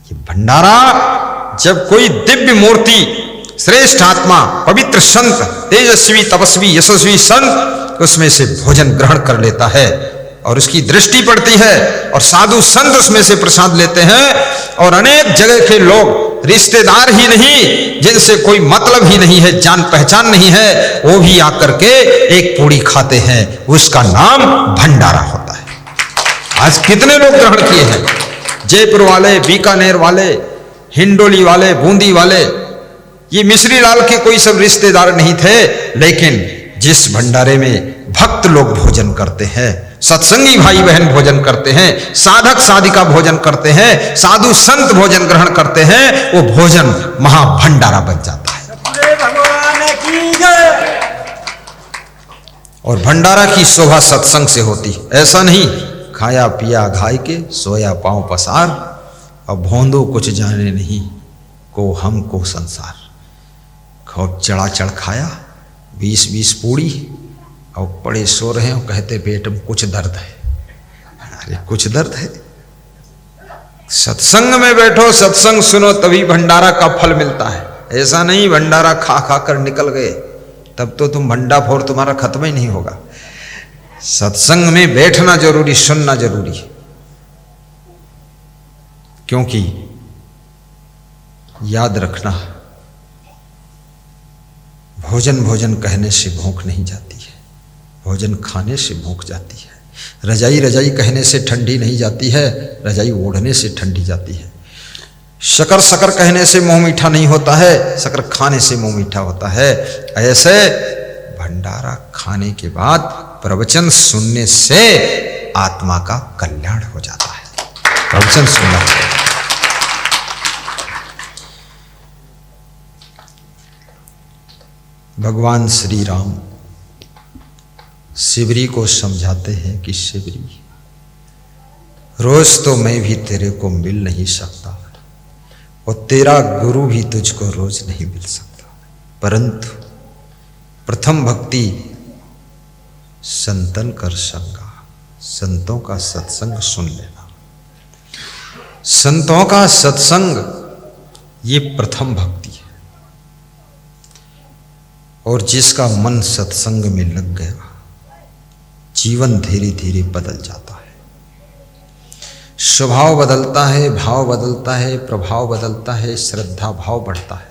ये भंडारा जब कोई दिव्य मूर्ति, श्रेष्ठ आत्मा, पवित्र संत, तेजस्वी, तपस्वी, यशस्वी संत उसमें से भोजन ग्रहण कर लेता है और उसकी दृष्टि पड़ती है और साधु संत उसमें से प्रसाद लेते हैं और अनेक जगह के लोग, रिश्तेदार ही नहीं, जिनसे कोई मतलब ही नहीं है, जान पहचान नहीं है, वो भी आकर के एक पूड़ी खाते हैं। उसका नाम भंडारा होता है। आज कितने लोग ग्रहण किए हैं, जयपुर वाले, बीकानेर वाले, हिंडोली वाले, बूंदी वाले, ये मिश्री लाल के कोई सब रिश्तेदार नहीं थे, लेकिन जिस भंडारे में भक्त लोग भोजन करते हैं, सत्संगी भाई बहन भोजन करते हैं, साधक साधिका भोजन करते हैं, साधु संत भोजन ग्रहण करते हैं, वो भोजन महाभंडारा बन जाता है। भगवान की जय। और भंडारा की शोभा सत्संग से होती, ऐसा नहीं खाया पिया घाय के सोया पांव पसार, अब भोंदो कुछ जाने नहीं को हमको संसार। खूब चढ़ा चढ़ खाया 20-20 पूड़ी और पड़े सो रहे हो, कहते पेट में कुछ दर्द है। अरे कुछ दर्द है? सत्संग में बैठो, सत्संग सुनो, तभी भंडारा का फल मिलता है। ऐसा नहीं भंडारा खा खा कर निकल गए, तब तो तुम भंडाफोड़ तुम्हारा खत्म ही नहीं होगा। सत्संग में बैठना जरूरी, सुनना जरूरी, क्योंकि याद रखना, भोजन भोजन कहने से भूख नहीं जाती है, भोजन खाने से भूख जाती है। रजाई रजाई कहने से ठंडी नहीं जाती है, रजाई ओढ़ने से ठंडी जाती है। शकर शकर कहने से मुंह मीठा नहीं होता है, शकर खाने से मुंह मीठा होता है। ऐसे भंडारा खाने के बाद प्रवचन सुनने से आत्मा का कल्याण हो जाता है। प्रवचन सुनना चाहिए। भगवान श्री राम शिवरी को समझाते हैं कि शिवरी, रोज तो मैं भी तेरे को मिल नहीं सकता और तेरा गुरु भी तुझको रोज नहीं मिल सकता, परंतु प्रथम भक्ति संतन कर संगा, संतों का सत्संग सुन लेना। संतों का सत्संग ये प्रथम भक्ति है। और जिसका मन सत्संग में लग गया, जीवन धीरे धीरे बदल जाता है। स्वभाव बदलता है, भाव बदलता है, प्रभाव बदलता है, श्रद्धा भाव बढ़ता है।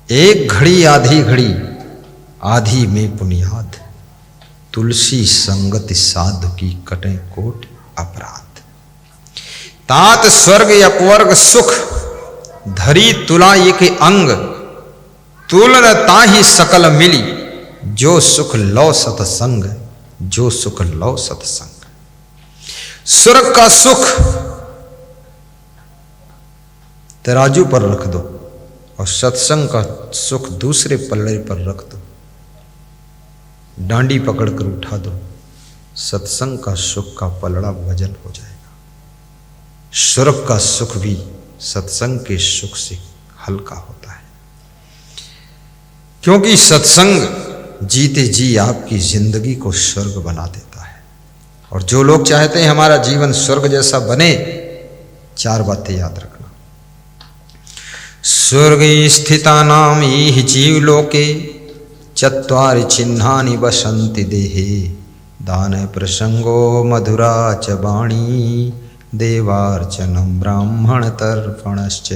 एक घड़ी आधी घड़ी, आधी में बुनियाद, तुलसी संगत साधु की कटे कोट अपराध। तात स्वर्ग अपवर्ग सुख, धरी तुला ये के अंग, तुलन ताहि सकल मिली, जो सुख लो सतसंग, जो सुख लो सतसंग। स्वर्ग का सुख तराजू पर रख दो और सत्संग का सुख दूसरे पल्ले पर रख दो, डांडी पकड़कर उठा दो, सत्संग का सुख का पलड़ा वजन हो जाएगा। स्वर्ग का सुख भी सत्संग के सुख से हल्का होता है, क्योंकि सत्संग जीते जी आपकी जिंदगी को स्वर्ग बना देता है। और जो लोग चाहते हैं हमारा जीवन स्वर्ग जैसा बने, 4 बातें याद रखना। स्वर्ग स्थितानाम इह जीव लोके, चत्वारि चिन्हानि वसन्ति देहे, दान प्रसंगो मधुरा च वाणी, देवार्चनम ब्राह्मण तर्पणश्च।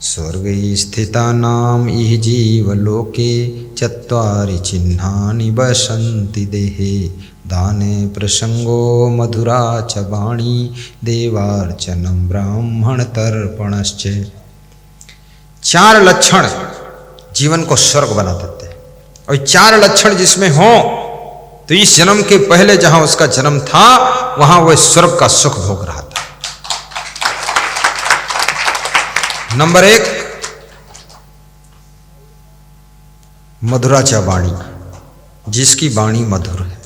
स्वर्गे स्थितानाम इह जीवलोके, चत्वारि चिन्हानि वसन्ति देहे, दाने प्रसंगो मधुरा च वाणी, देवार्चनम ब्राह्मण तर्पणश्च। 4 लक्षण जीवन को स्वर्ग बना देते हैं। और 4 लक्षण जिसमें हो तो इस जन्म के पहले जहां उसका जन्म था वहां वह स्वर्ग का सुख भोग रहा था। नंबर 1, मधुराचा वाणी, जिसकी वाणी मधुर है।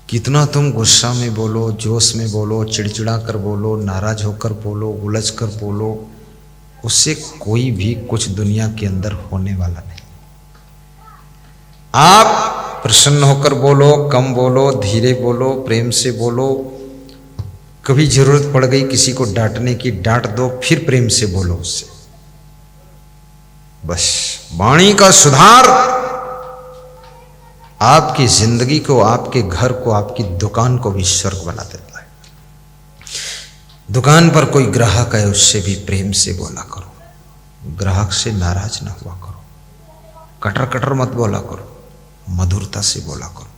कितना तुम गुस्सा में बोलो, जोश में बोलो, चिड़चिड़ा कर बोलो, नाराज होकर बोलो, उलझ कर बोलो, उससे कोई भी कुछ दुनिया के अंदर होने वाला नहीं। आप प्रसन्न होकर बोलो, कम बोलो, धीरे बोलो, प्रेम से बोलो, कभी जरूरत पड़ गई किसी को डांटने की, डांट दो, फिर प्रेम से बोलो उससे। बस वाणी का सुधार आपकी जिंदगी को, आपके घर को, आपकी दुकान को भी स्वर्ग बना देता है। दुकान पर कोई ग्राहक है, उससे भी प्रेम से बोला करो, ग्राहक से नाराज ना हुआ करो, कटर कटर मत बोला करो, मधुरता से बोला करो।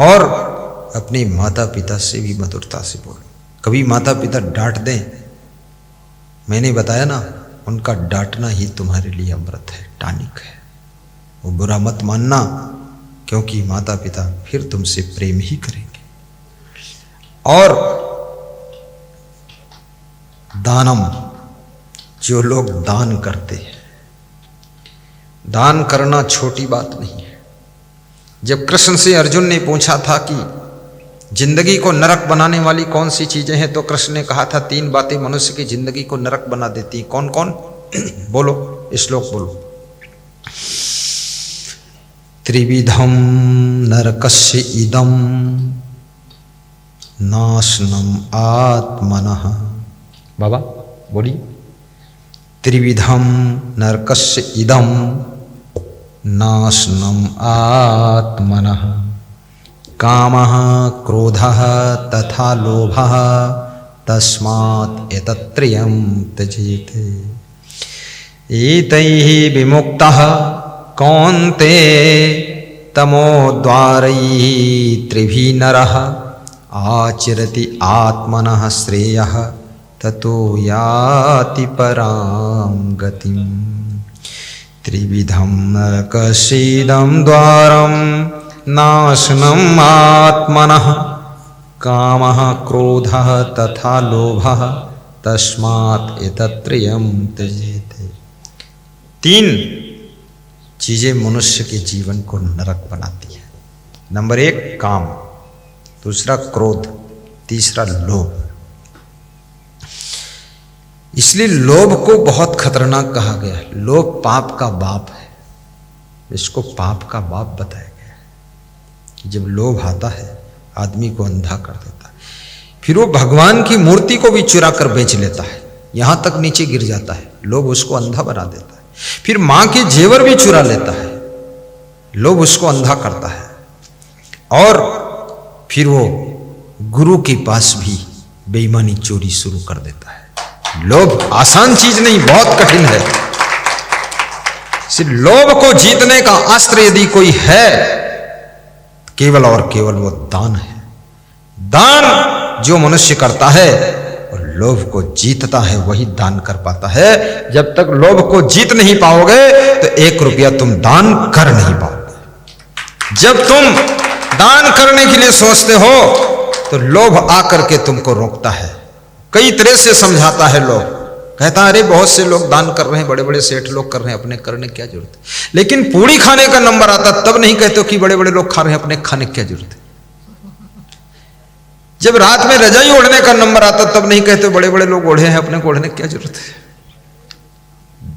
और अपने माता पिता से भी मधुरता से बोलो। कभी माता पिता डांट दें, मैंने बताया ना, उनका डांटना ही तुम्हारे लिए अमृत है, टॉनिक है। वो बुरा मत मानना, क्योंकि माता पिता फिर तुमसे प्रेम ही करेंगे। और दानम, जो लोग दान करते हैं, दान करना छोटी बात नहीं है। जब कृष्ण से अर्जुन ने पूछा था कि जिंदगी को नरक बनाने वाली कौन सी चीजें हैं, तो कृष्ण ने कहा था 3 बातें मनुष्य की जिंदगी को नरक बना देती। कौन कौन? बोलो, श्लोक बोलो। त्रिविधम नरकस्य इदम नाशनम आत्मनः। बाबा बोलिए। त्रिविधम नरकस्य इदम नाशनम आत्मनः। कामः क्रोधः तथा लोभः तस्मात् एतत्त्रयं त्यजेत। एतैः विमुक्तः कौन्तेय तमोद्वारैः त्रिभिः नरः आचरति आत्मनः श्रेयः ततो याति परां गतिम्। त्रिविधं नरकस्येदं द्वारं नाशनम् आत्मनः। कामः क्रोधः तथा लोभः तस्मात् एतत्त्रयं त्यजेत। 3 चीजें मनुष्य के जीवन को नरक बनाती है। नंबर 1 काम, दूसरा क्रोध, तीसरा लोभ। इसलिए लोभ को बहुत खतरनाक कहा गया है। लोभ पाप का बाप है, इसको पाप का बाप बताया गया है कि जब लोभ आता है आदमी को अंधा कर देता है। फिर वो भगवान की मूर्ति को भी चुरा कर बेच लेता है, यहां तक नीचे गिर जाता है। लोभ उसको अंधा बना देता है। फिर मां के जेवर भी चुरा लेता है, लोभ उसको अंधा करता है। और फिर वो गुरु के पास भी बेईमानी चोरी शुरू कर देता है। लोभ आसान चीज नहीं, बहुत कठिन है। सिर्फ लोभ को जीतने का अस्त्र यदि कोई है, केवल और केवल वो दान है। दान जो मनुष्य करता है और लोभ को जीतता है, वही दान कर पाता है। जब तक लोभ को जीत नहीं पाओगे तो 1 रुपया तुम दान कर नहीं पाओगे। जब तुम दान करने के लिए सोचते हो तो लोभ आकर के तुमको रोकता है, कई तरह से समझाता है। लोग कहता है अरे बहुत से लोग दान कर रहे हैं, बड़े बड़े सेठ लोग कर रहे हैं, अपने करने क्या जरूरत है। लेकिन पूड़ी खाने का नंबर आता तब नहीं कहते कि बड़े बड़े लोग खा रहे हैं, अपने खाने की क्या जरूरत है। जब रात में रजाई ओढ़ने का नंबर आता तब नहीं कहते बड़े बड़े लोग ओढ़े हैं, अपने को ओढ़ने की क्या जरूरत है।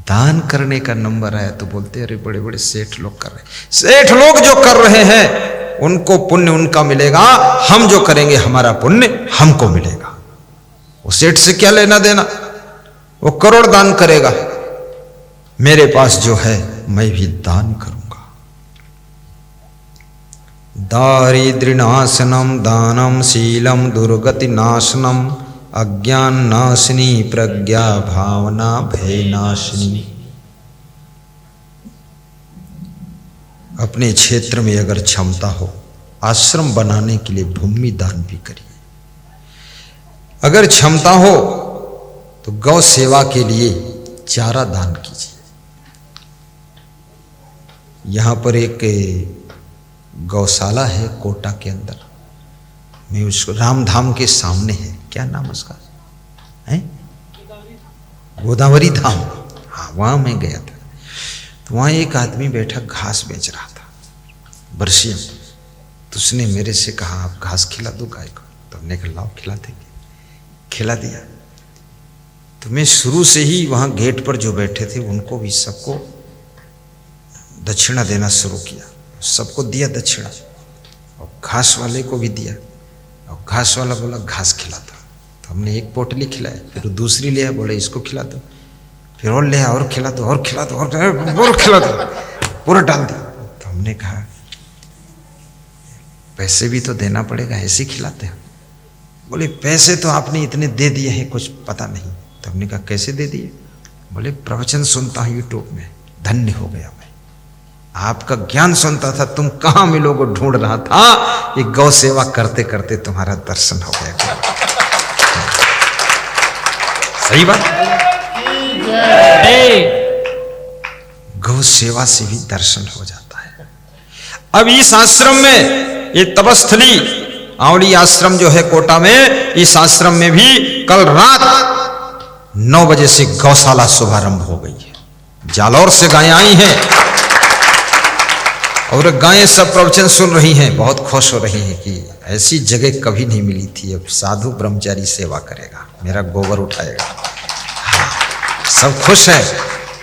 दान करने का नंबर आया तो बोलते अरे बड़े बड़े सेठ लोग कर रहे हैं। सेठ लोग जो कर रहे हैं उनको पुण्य उनका मिलेगा, हम जो करेंगे हमारा पुण्य हमको मिलेगा। वो सेठ से क्या लेना देना, वो करोड़ दान करेगा, मेरे पास जो है मैं भी दान करूंगा। दारिद्र्यनाशनम दानम शीलम दुर्गतिनाशनम अज्ञान नाशिनी प्रज्ञा भावना भय नाशिनी। अपने क्षेत्र में अगर क्षमता हो आश्रम बनाने के लिए भूमि दान भी करिए। अगर क्षमता हो तो गौ सेवा के लिए चारा दान कीजिए। यहां पर एक गौशाला है कोटा के अंदर, मैं उसको रामधाम के सामने है, क्या नाम उसका है, गोदावरी धाम। हाँ वहां मैं गया था, तो वहां एक आदमी बैठा घास बेच रहा था, बरसिया। तो उसने मेरे से कहा आप घास खिला दो गाय को, तो हमने कहा लाओ खिला देंगे, खिला दिया। तो मैं शुरू से ही वहां गेट पर जो बैठे थे उनको भी सबको दक्षिणा देना शुरू किया, सबको दिया दक्षिणा, और घास वाले को भी दिया। और घास वाला बोला घास खिला दो। तो हमने एक पोटली खिलाई, फिर दूसरी लिया, बोले इसको खिला दो, फिर और लिया और खिला दो और खिला दो और खिला दो, पूरा डाल दिया। तो हमने कहा पैसे भी तो देना पड़ेगा, ऐसे खिलाते हो? बोले पैसे तो आपने इतने दे दिए हैं, कुछ पता नहीं। तो हमने कहा कैसे दे दिए? बोले प्रवचन सुनता हूँ यूट्यूब में, धन्य हो गया मैं। आपका ज्ञान सुनता था, तुम कहाँ मिलोगे ढूंढ रहा था, ये गौ सेवा करते करते तुम्हारा दर्शन हो गया। सही बात, गौ सेवा से भी दर्शन हो जाता है। अब इस आश्रम में, ये तपस्थली आंवली आश्रम जो है कोटा में, इस आश्रम में भी कल रात 9 बजे से गौशाला शुभारंभ हो गई है। जालौर से गायें आई हैं और गायें सब प्रवचन सुन रही हैं, बहुत खुश हो रही हैं कि ऐसी जगह कभी नहीं मिली थी। अब साधु ब्रह्मचारी सेवा करेगा, मेरा गोबर उठाएगा। सब खुश है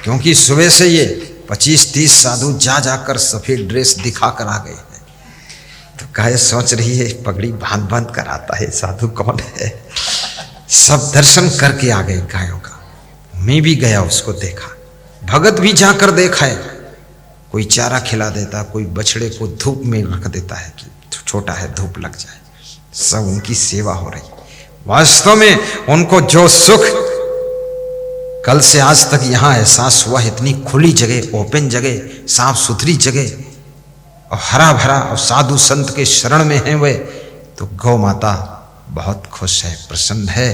क्योंकि सुबह से ये 25-30 साधु जा जाकर सफेद ड्रेस दिखा कर आ गए हैं। तो गाय सोच रही है पगड़ी बांध बांध कर आता है, साधु कौन है? सब दर्शन करके आ गए गायों का। मैं भी गया, उसको देखा, भगत भी जाकर देखा है। कोई चारा खिला देता, कोई बछड़े को धूप में रख देता है कि छोटा है धूप लग जाए। सब उनकी सेवा हो रही। वास्तव में उनको जो सुख कल से आज तक यहाँ एहसास हुआ, इतनी खुली जगह, ओपन जगह, साफ सुथरी जगह और हरा भरा, और साधु संत के शरण में है वे, तो गौ माता बहुत खुश है, प्रसन्न है।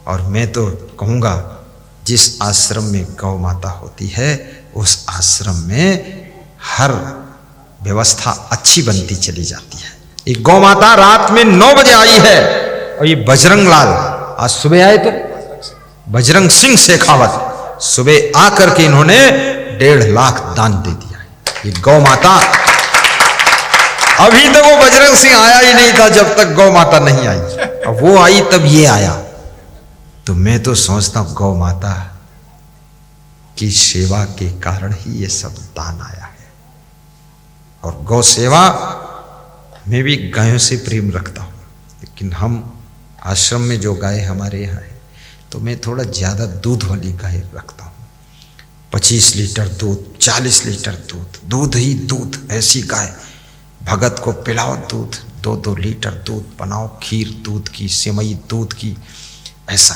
और मैं तो कहूँगा जिस आश्रम में गौ माता होती है उस आश्रम में हर व्यवस्था अच्छी बनती चली जाती है। ये गौ माता रात में 9 बजे आई है और ये बजरंग लाल आज सुबह आए, तो बजरंग सिंह शेखावत सुबह आकर के इन्होंने 1.5 लाख दान दे दिया। ये गौ माता, अभी तक वो बजरंग सिंह आया ही नहीं था जब तक गौ माता नहीं आई, और वो आई तब ये आया। तो मैं तो सोचता हूं गौ माता की सेवा के कारण ही ये सब दान आया है। और गौ सेवा में भी गायों से प्रेम रखता हूं, लेकिन हम आश्रम में जो गाय हमारे यहाँ है तो मैं थोड़ा ज़्यादा दूध वाली गाय रखता हूँ। 25 लीटर दूध, 40 लीटर दूध, दूध ही दूध, ऐसी गाय। भगत को पिलाओ दूध, 2-2 लीटर दूध बनाओ, खीर दूध की, सेवई दूध की, ऐसा।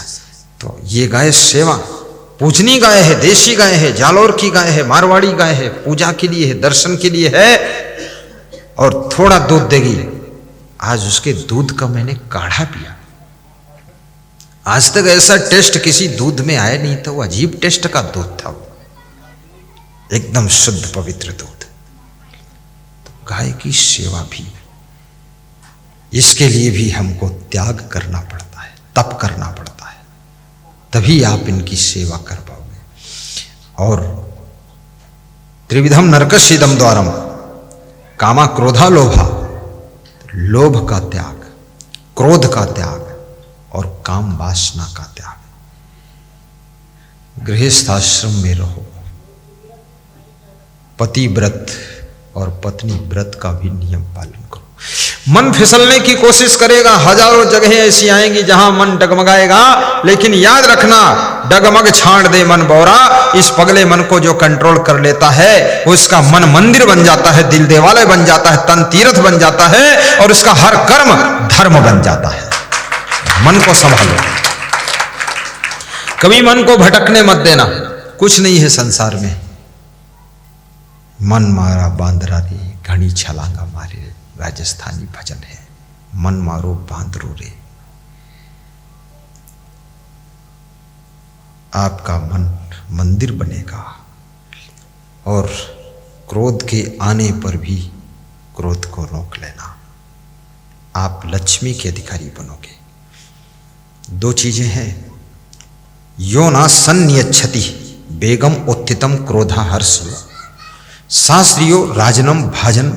तो ये गाय सेवा, पूजनी गाय है, देशी गाय है, जालौर की गाय है, मारवाड़ी गाय है, पूजा के लिए है, दर्शन के लिए है, और थोड़ा दूध देगी। आज उसके दूध का मैंने काढ़ा पिया। आज तक ऐसा टेस्ट किसी दूध में आया नहीं था, वो अजीब टेस्ट का दूध था, एकदम शुद्ध पवित्र दूध। तो गाय की सेवा भी, इसके लिए भी हमको त्याग करना पड़ता है, तप करना पड़ता है, तभी आप इनकी सेवा कर पाओगे। और त्रिविधम नरकस्येदम द्वारम, कामा क्रोधा लोभा, लोभ का त्याग, क्रोध का त्याग और काम वासना का त्याग। गृहस्थ आश्रम में रहो, पति व्रत और पत्नी व्रत का भी नियम पालन करो। मन फिसलने की कोशिश करेगा, हजारों जगहें ऐसी आएंगी जहां मन डगमगाएगा, लेकिन याद रखना, डगमग छाड़ दे मन बौरा, इस पगले मन को जो कंट्रोल कर लेता है उसका मन मंदिर बन जाता है, दिल देवालय बन जाता है, तन तीर्थ बन जाता है, और उसका हर कर्म धर्म बन जाता है। मन को संभालो, कभी मन को भटकने मत देना। कुछ नहीं है संसार में, मन मारा बांदरा रे, घनी छलांगा मारे, राजस्थानी भजन है, मन मारो बांदरो रे। आपका मन मंदिर बनेगा, और क्रोध के आने पर भी क्रोध को रोक लेना, आप लक्ष्मी के अधिकारी बनोगे। 2 चीजें हैं, यो ना सन्नियच्छति बेगम उत्थितम क्रोधा हर्षयो, शास्त्रियो राजनम भाजन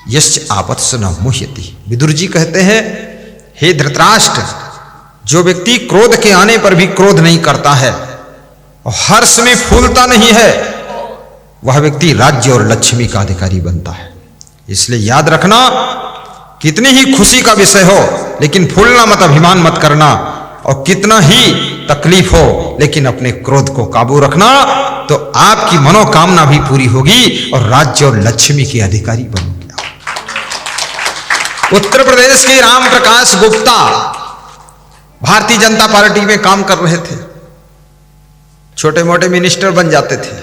यश्च आपत्स न मुह्यति। विदुर जी कहते हैं, हे धृतराष्ट्र, जो व्यक्ति क्रोध के आने पर भी क्रोध नहीं करता है और हर्ष में फूलता नहीं है, वह व्यक्ति राज्य और लक्ष्मी का अधिकारी बनता है। इसलिए याद रखना, कितनी ही खुशी का विषय हो लेकिन फूलना मत, अभिमान मत करना, और कितना ही तकलीफ हो लेकिन अपने क्रोध को काबू रखना, तो आपकी मनोकामना भी पूरी होगी और राज्य और लक्ष्मी के अधिकारी बनोगे। उत्तर प्रदेश के राम प्रकाश गुप्ता भारतीय जनता पार्टी में काम कर रहे थे, छोटे मोटे मिनिस्टर बन जाते थे,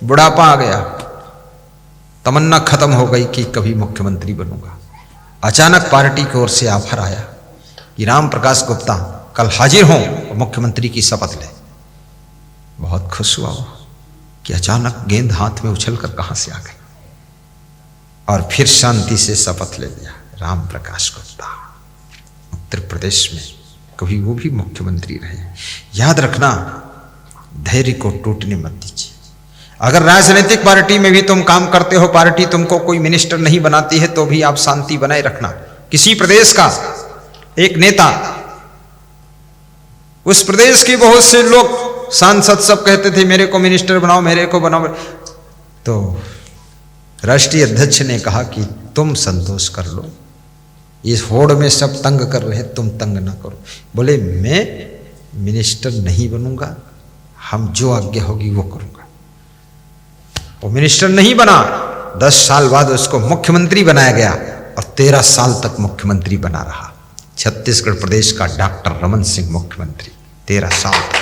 बुढ़ापा आ गया, तमन्ना खत्म हो गई कि कभी मुख्यमंत्री बनूंगा। अचानक पार्टी की ओर से ऑफर आया कि राम प्रकाश गुप्ता कल हाजिर हों और मुख्यमंत्री की शपथ लें। बहुत खुश हुआ वो कि अचानक गेंद हाथ में उछलकर कहां से आ गई, और फिर शांति से शपथ ले लिया। राम प्रकाश गुप्ता उत्तर प्रदेश में कभी वो भी मुख्यमंत्री रहे। याद रखना, धैर्य को टूटने मत दीजिए। अगर राजनीतिक पार्टी में भी तुम काम करते हो, पार्टी तुमको कोई मिनिस्टर नहीं बनाती है, तो भी आप शांति बनाए रखना। किसी प्रदेश का एक नेता, उस प्रदेश के बहुत से लोग सांसद सब कहते थे मेरे को मिनिस्टर बनाओ, मेरे को बनाओ, तो राष्ट्रीय अध्यक्ष ने कहा कि तुम संतोष कर लो, इस होड़ में सब तंग कर रहे, तुम तंग ना करो। बोले मैं मिनिस्टर नहीं बनूंगा, हम जो आज्ञा होगी वो करूंगा। वो मिनिस्टर नहीं बना, 10 साल बाद उसको मुख्यमंत्री बनाया गया और 13 साल तक मुख्यमंत्री बना रहा। छत्तीसगढ़ प्रदेश का डॉक्टर रमन सिंह मुख्यमंत्री 13 साल तक।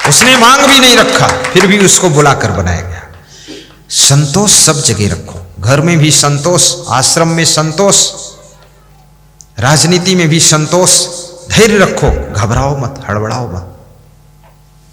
उसने मांग भी नहीं रखा, फिर भी उसको बुलाकर बनाया गया। संतोष सब जगह रखो, घर में भी संतोष, आश्रम में संतोष, राजनीति में भी संतोष। धैर्य रखो, घबराओ मत, हड़बड़ाओ मत।